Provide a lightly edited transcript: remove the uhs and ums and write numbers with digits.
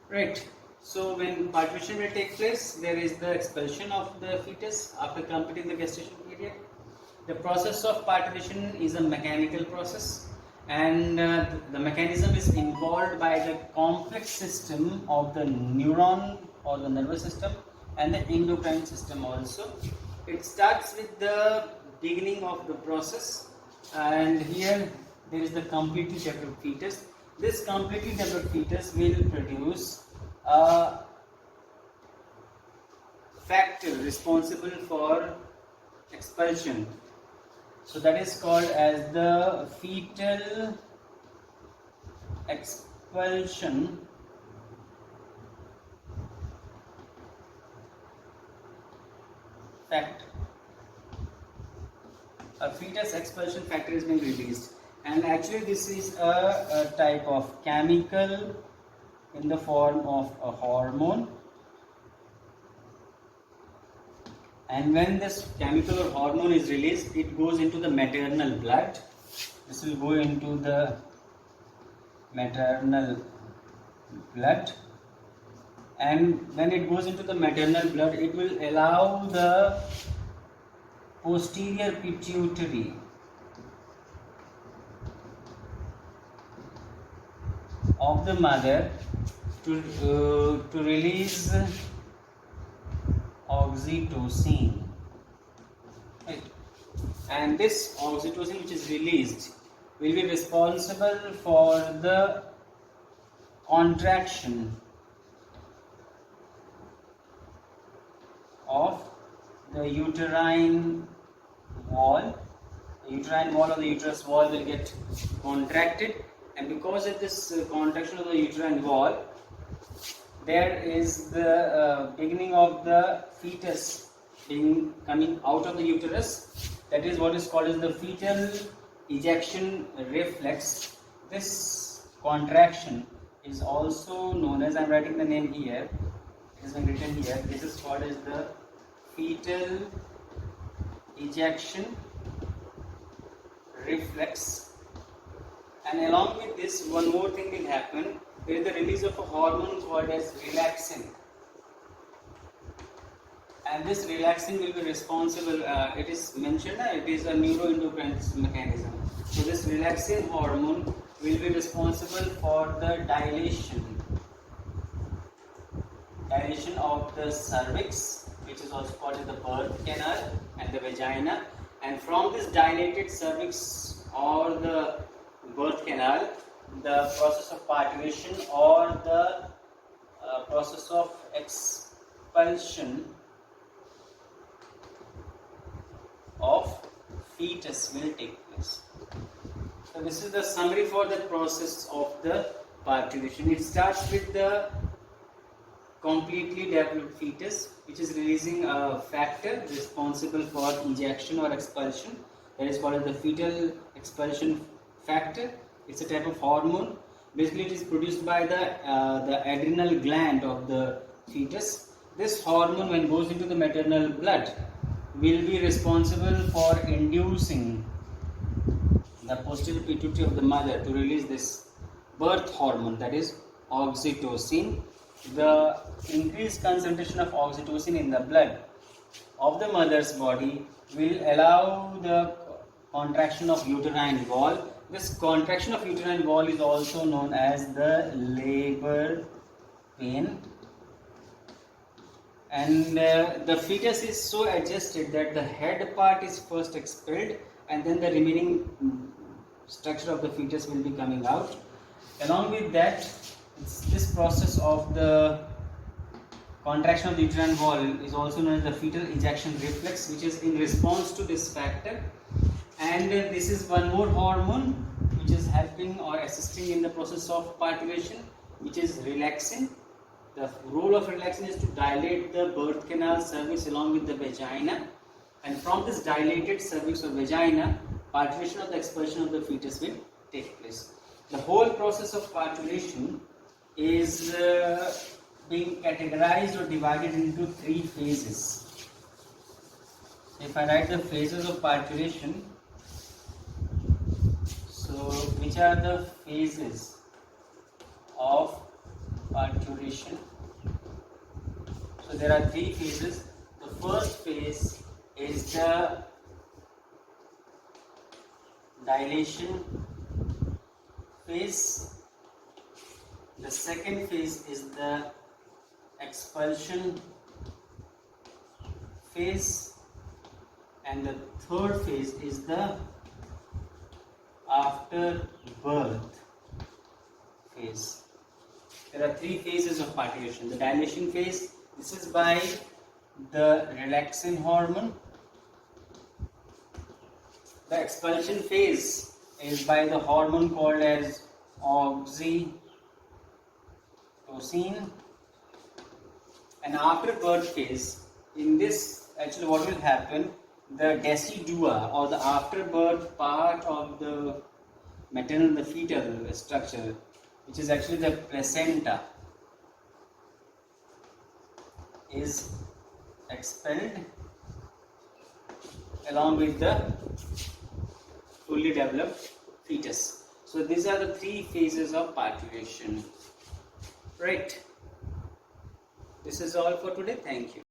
Right. So when parturition will take place, there is the expulsion of the fetus after completing the gestation period. The process of parturition is a mechanical process, and the mechanism is involved by the complex system of the neuron or the nervous system and the endocrine system also. It starts with the beginning of the process, and here there is the completely developed fetus. This completely developed fetus will produce a factor responsible for expulsion. So that is called as the fetal expulsion factor. A fetus expulsion factor is being released, and actually this is a type of chemical in the form of a hormone, and when this chemical or hormone is released, it goes into the maternal blood. This will go into the maternal blood, and when it goes into the maternal blood, it will allow the posterior pituitary of the mother to release oxytocin, right? And this oxytocin which is released will be responsible for the contraction of the uterine wall. The uterine wall or the uterus wall will get contracted, and because of this contraction of the uterine wall, there is the beginning of the fetus coming out of the uterus. That is what is called as the fetal ejection reflex. This contraction is also known as, I am writing the name here, it has been written here, this is called as the fetal ejection reflex. And along with this, one more thing will happen. There is the release of a hormone called as relaxin, and this relaxin will be responsible, it is mentioned, it is a neuroendocrine mechanism. So this relaxin hormone will be responsible for the dilation of the cervix, which is also called as the birth canal, and the vagina. And from this dilated cervix or the birth canal, the process of parturition or the process of expulsion of fetus will take place. So this is the summary for the process of the parturition. It starts with the completely developed fetus, which is releasing a factor responsible for ejection or expulsion. That is called the fetal expulsion factor. It's a type of hormone. Basically, it is produced by the adrenal gland of the fetus. This hormone, when goes into the maternal blood, will be responsible for inducing the posterior pituitary of the mother to release this birth hormone, that is oxytocin. The increased concentration of oxytocin in the blood of the mother's body will allow the contraction of uterine wall. This contraction of uterine wall is also known as the labor pain, and the fetus is so adjusted that the head part is first expelled, and then the remaining structure of the fetus will be coming out. Along with that, this process of the contraction of the uterine wall is also known as the fetal ejection reflex, which is in response to this factor. And this is one more hormone which is helping or assisting in the process of parturition, which is relaxin. The role of relaxin is to dilate the birth canal cervix along with the vagina, and from this dilated cervix or vagina, parturition or the expulsion of the fetus will take place. The whole process of parturition is being categorized or divided into 3 phases. If I write the phases of parturition, so which are the phases of parturition. So there are three phases. The first phase is the dilation phase. The second phase is the expulsion phase, and the third phase is the after birth phase. There are three phases of parturition. The dilation phase, this is by the relaxin hormone. The expulsion phase is by the hormone called as oxytocin. And after birth phase, in this actually what will happen, the decidua or the afterbirth part of the maternal, the fetal structure, which is actually the placenta, is expelled along with the fully developed fetus. So these are the three phases of parturition. Right. This is all for today. Thank you.